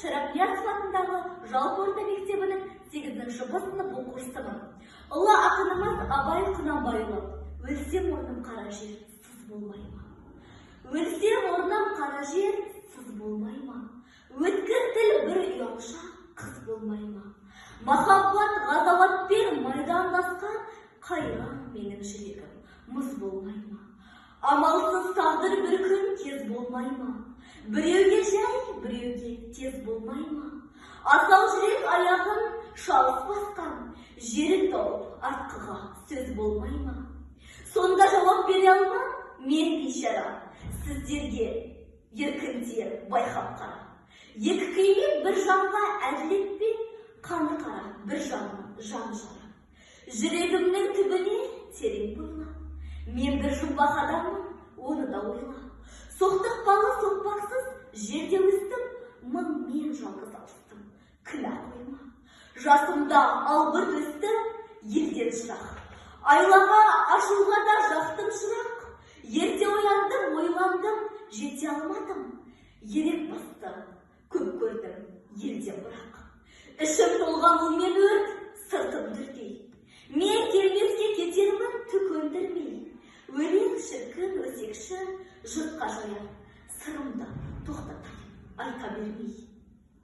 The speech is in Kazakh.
Шарапиятов атындағы жалпы орта мектебінің 8-ші Б сынып оқушысымын. Ұлы ақынымыз Абай Құнанбайұлы: өлсем орным қара жер, сыз болмай ма? Өлсем орным қара жер, сыз болмай ма? Өткір тіл бір ұялша, қыз болмай ма? Махаббат, ғазауатпен майдандасқан қайран менің жүрегім, мұз болмай ма? Амалсыз тағдыр бір күн кез болмай ма? Біреуге жай, біреуге тез болмай ма? Асау жүрек аяғын шалыс басқан, жерін тауып артқыға сөз болмай ма? Сонда жауап бере алман, мен бейшара, сіздерге еркіндер байқап қара. Екі күймен бір жанға әділетпен, қаны қара бір жанның жан жара. Жүрегімнің түбіне терең бойла, мен бір жұмбақ адаммын, оны да ойла. Соқтықпалы соқпақсыз жерде өстім, мыңмен жалғыз алыстым, күнә қойма. Жасымда албырт өсті, елден шырақ. Айлаға, ашуға да жақтым шырақ. Ерте ояндым, ойландым, жете алмадым. Ерек басты, көп көрдім, елден бірақ. Ішім толған мұңмен өрт, сыртым дүрдей. Мен келмеске кетермін, түк өндірмей. Өлең шіркін өсекші, жұртқа жаяр, сырымды тоқтатайын, айта бермей.